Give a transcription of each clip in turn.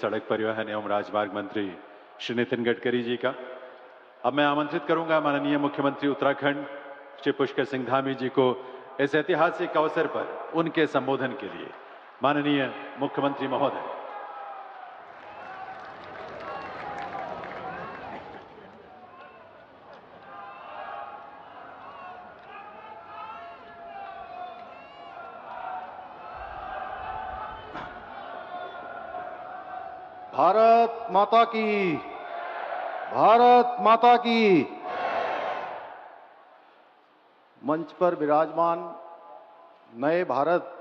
सड़क परिवहन एवं राजमार्ग मंत्री श्री नितिन गडकरी जी का। अब मैं आमंत्रित करूंगा माननीय मुख्यमंत्री उत्तराखंड श्री पुष्कर सिंह धामी जी को इस ऐतिहासिक अवसर पर उनके संबोधन के लिए। माननीय मुख्यमंत्री महोदय। भारत माता की, भारत माता की। मंच पर विराजमान नए भारत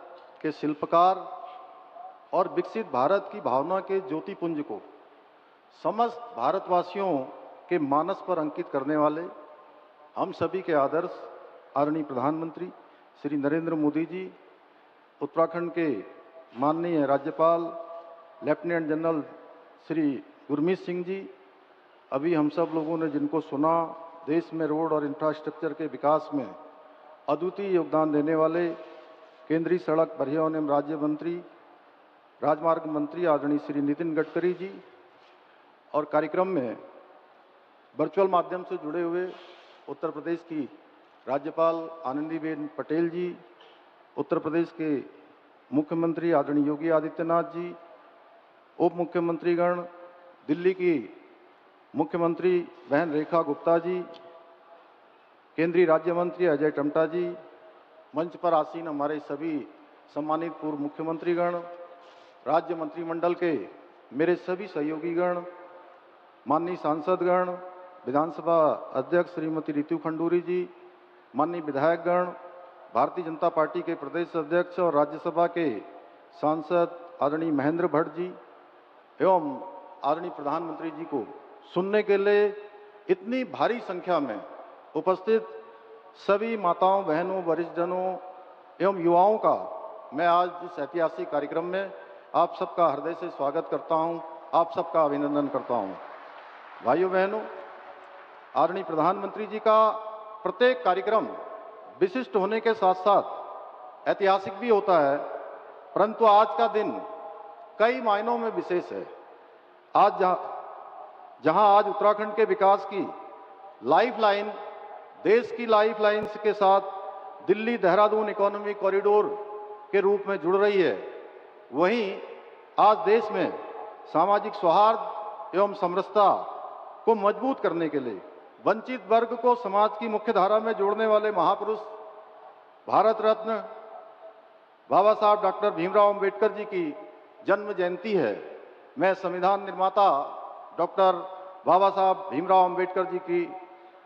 के शिल्पकार और विकसित भारत की भावना के ज्योतिपुंज को समस्त भारतवासियों के मानस पर अंकित करने वाले हम सभी के आदर्श आदरणीय प्रधानमंत्री श्री नरेंद्र मोदी जी, उत्तराखंड के माननीय राज्यपाल लेफ्टिनेंट जनरल श्री गुरमीत सिंह जी, अभी हम सब लोगों ने जिनको सुना, देश में रोड और इंफ्रास्ट्रक्चर के विकास में अद्वितीय योगदान देने वाले केंद्रीय सड़क परिवहन एवं राज्य मंत्री राजमार्ग मंत्री आदरणीय श्री नितिन गडकरी जी, और कार्यक्रम में वर्चुअल माध्यम से जुड़े हुए उत्तर प्रदेश की राज्यपाल आनंदीबेन पटेल जी, उत्तर प्रदेश के मुख्यमंत्री आदरणीय योगी आदित्यनाथ जी, उप मुख्यमंत्रीगण, दिल्ली की मुख्यमंत्री बहन रेखा गुप्ता जी, केंद्रीय राज्य मंत्री अजय टम्टा जी, मंच पर आसीन हमारे सभी सम्मानित पूर्व मुख्यमंत्रीगण, राज्य मंत्रिमंडल के मेरे सभी सहयोगीगण, माननीय सांसदगण, विधानसभा अध्यक्ष श्रीमती रितु खंडूरी जी, माननीय विधायकगण, भारतीय जनता पार्टी के प्रदेश अध्यक्ष और राज्यसभा के सांसद आदरणीय महेंद्र भट्ट जी एवं आदरणीय प्रधानमंत्री जी को सुनने के लिए इतनी भारी संख्या में उपस्थित सभी माताओं, बहनों, वरिष्ठजनों एवं युवाओं का मैं आज इस ऐतिहासिक कार्यक्रम में आप सबका हृदय से स्वागत करता हूं, आप सबका अभिनंदन करता हूं। भाइयों बहनों, आदरणीय प्रधानमंत्री जी का प्रत्येक कार्यक्रम विशिष्ट होने के साथ साथ ऐतिहासिक भी होता है, परंतु आज का दिन कई मायनों में विशेष है। आज जहां आज उत्तराखंड के विकास की लाइफलाइन, देश की लाइफलाइन के साथ दिल्ली देहरादून इकोनॉमिक कॉरिडोर के रूप में जुड़ रही है, वहीं आज देश में सामाजिक सौहार्द एवं समरसता को मजबूत करने के लिए वंचित वर्ग को समाज की मुख्य धारा में जोड़ने वाले महापुरुष भारत रत्न बाबा साहब डॉक्टर भीमराव अंबेडकर जी की जन्म जयंती है। मैं संविधान निर्माता डॉक्टर बाबा साहब भीमराव अंबेडकर जी की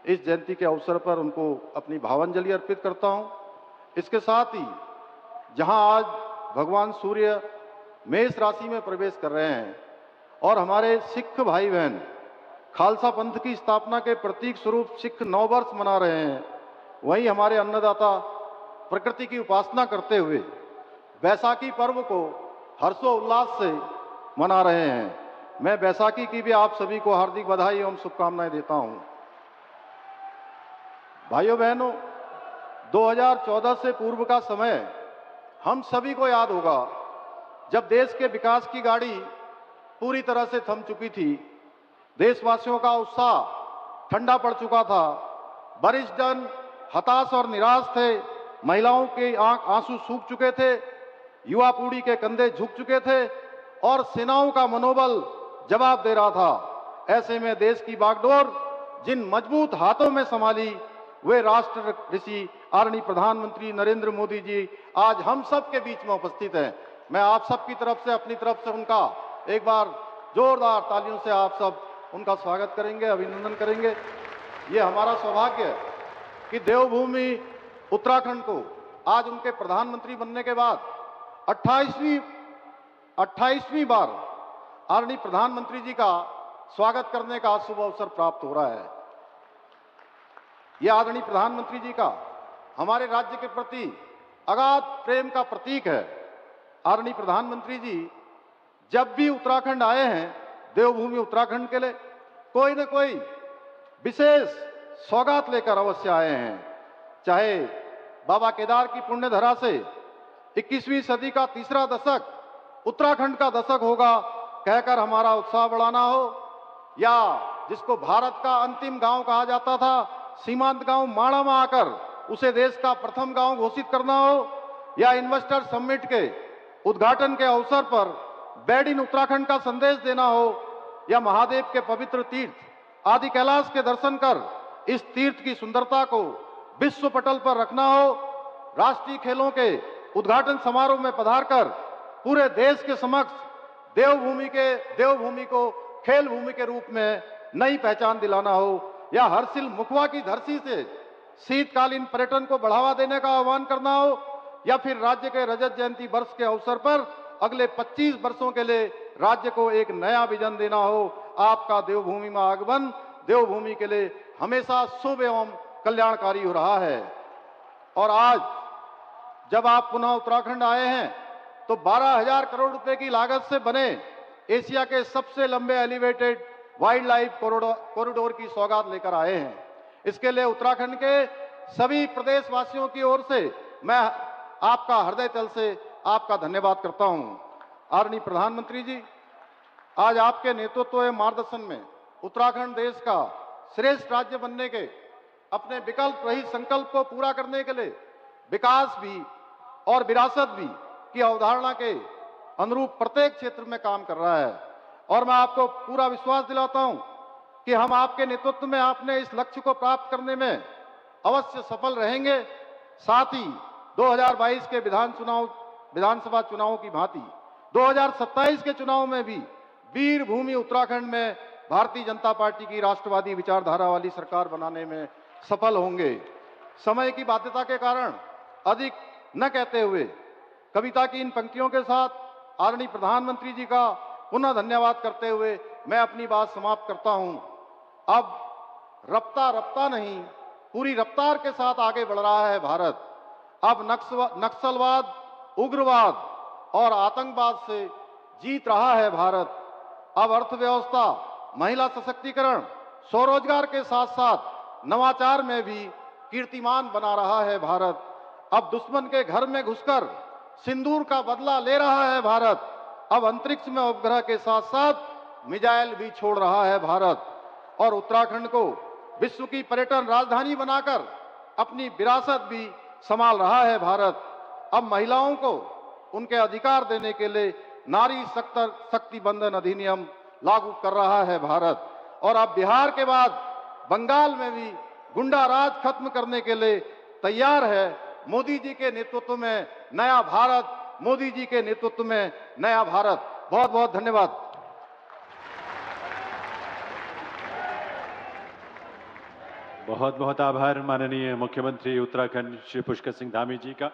इस जयंती के अवसर पर उनको अपनी भावांजलि अर्पित करता हूं। इसके साथ ही जहां आज भगवान सूर्य मेष राशि में प्रवेश कर रहे हैं और हमारे सिख भाई बहन खालसा पंथ की स्थापना के प्रतीक स्वरूप सिख नववर्ष मना रहे हैं, वहीं हमारे अन्नदाता प्रकृति की उपासना करते हुए बैसाखी पर्व को हर्षोल्लास से मना रहे हैं। मैं बैसाखी की भी आप सभी को हार्दिक बधाई एवं शुभकामनाएं देता हूं। भाइयों बहनों, 2014 से पूर्व का समय हम सभी को याद होगा, जब देश के विकास की गाड़ी पूरी तरह से थम चुकी थी, देशवासियों का उत्साह ठंडा पड़ चुका था, वरिष्ठ जन हताश और निराश थे, महिलाओं के आंसू सूख चुके थे, युवा पीढ़ी के कंधे झुक चुके थे और सेनाओं का मनोबल जवाब दे रहा था। ऐसे में देश की बागडोर जिन मजबूत हाथों में संभाली, वे राष्ट्र ऋषि आदरणीय प्रधानमंत्री नरेंद्र मोदी जी आज हम सब के बीच में उपस्थित हैं। मैं आप सब की तरफ से, अपनी तरफ से उनका एक बार जोरदार तालियों से आप सब उनका स्वागत करेंगे, अभिनंदन करेंगे। ये हमारा सौभाग्य है कि देवभूमि उत्तराखंड को आज उनके प्रधानमंत्री बनने के बाद 28वीं बार आदरणीय प्रधानमंत्री जी का स्वागत करने का शुभ अवसर प्राप्त हो रहा है। यह आदरणीय प्रधानमंत्री जी का हमारे राज्य के प्रति अगाध प्रेम का प्रतीक है। आदरणीय प्रधानमंत्री जी जब भी उत्तराखंड आए हैं, देवभूमि उत्तराखंड के लिए कोई न कोई विशेष सौगात लेकर अवश्य आए हैं। चाहे बाबा केदार की पुण्य धरा से 21वीं सदी का तीसरा दशक उत्तराखंड का दशक होगा, कहकर हमारा उत्साह बढ़ाना हो, या जिसको भारत का अंतिम गांव कहा जाता था, सीमांत गांव माणा में आकर उसे देश का प्रथम गांव घोषित करना हो, या इन्वेस्टर समिट के उद्घाटन के अवसर पर बेड इन उत्तराखंड का संदेश देना हो, या महादेव के पवित्र तीर्थ आदि कैलाश के दर्शन कर इस तीर्थ की सुंदरता को विश्व पटल पर रखना हो, राष्ट्रीय खेलों के उद्घाटन समारोह में पधारकर पूरे देश के समक्ष देवभूमि को खेल भूमि के रूप में नई पहचान दिलाना हो, या हरसिल मुखवा की धरती से शीतकालीन पर्यटन को बढ़ावा देने का आह्वान करना हो, या फिर राज्य के रजत जयंती वर्ष के अवसर पर अगले 25 वर्षों के लिए राज्य को एक नया विजन देना हो। आपका देवभूमि में आगमन देवभूमि के लिए हमेशा शुभ एवं कल्याणकारी हो रहा है। और आज जब आप पुनः उत्तराखंड आए हैं तो 12,000 करोड़ रुपए की लागत से बने एशिया के सबसे लंबे एलिवेटेड वाइल्ड लाइफ कॉरिडोर की सौगात लेकर आए हैं। इसके लिए उत्तराखंड के सभी प्रदेशवासियों की ओर से मैं आपका हृदय तल से आपका धन्यवाद करता हूं। आदरणीय प्रधानमंत्री जी, आज आपके नेतृत्व एवं मार्गदर्शन में उत्तराखंड देश का श्रेष्ठ राज्य बनने के अपने विकल्प रहित संकल्प को पूरा करने के लिए विकास भी और विरासत भी की अवधारणा के अनुरूप प्रत्येक क्षेत्र में काम कर रहा है। और मैं आपको पूरा विश्वास दिलाता हूं कि हम आपके नेतृत्व में आपने इस लक्ष्य को प्राप्त करने में अवश्य सफल रहेंगे। साथ ही 2022 के विधानसभा चुनावों की भांति 2027 के चुनाव में भी वीर भूमि उत्तराखंड में भारतीय जनता पार्टी की राष्ट्रवादी विचारधारा वाली सरकार बनाने में सफल होंगे। समय की बाध्यता के कारण अधिक न कहते हुए कविता की इन पंक्तियों के साथ आदरणीय प्रधानमंत्री जी का पुनः धन्यवाद करते हुए मैं अपनी बात समाप्त करता हूं। अब रफ्ता रफ्ता नहीं, पूरी रफ्तार के साथ आगे बढ़ रहा है भारत। अब नक्सलवाद, उग्रवाद और आतंकवाद से जीत रहा है भारत। अब अर्थव्यवस्था, महिला सशक्तिकरण, स्वरोजगार के साथ साथ नवाचार में भी कीर्तिमान बना रहा है भारत। अब दुश्मन के घर में घुसकर सिंदूर का बदला ले रहा है भारत। अब अंतरिक्ष में उपग्रह के साथ साथ मिसाइल भी छोड़ रहा है भारत। और उत्तराखंड को विश्व की पर्यटन राजधानी बनाकर अपनी विरासत भी संभाल रहा है भारत। अब महिलाओं को उनके अधिकार देने के लिए नारी शक्ति बंधन अधिनियम लागू कर रहा है भारत। और अब बिहार के बाद बंगाल में भी गुंडा राज खत्म करने के लिए तैयार है। मोदी जी के नेतृत्व में नया भारत, मोदी जी के नेतृत्व में नया भारत। बहुत बहुत धन्यवाद। बहुत बहुत आभार माननीय मुख्यमंत्री उत्तराखंड श्री पुष्कर सिंह धामी जी का।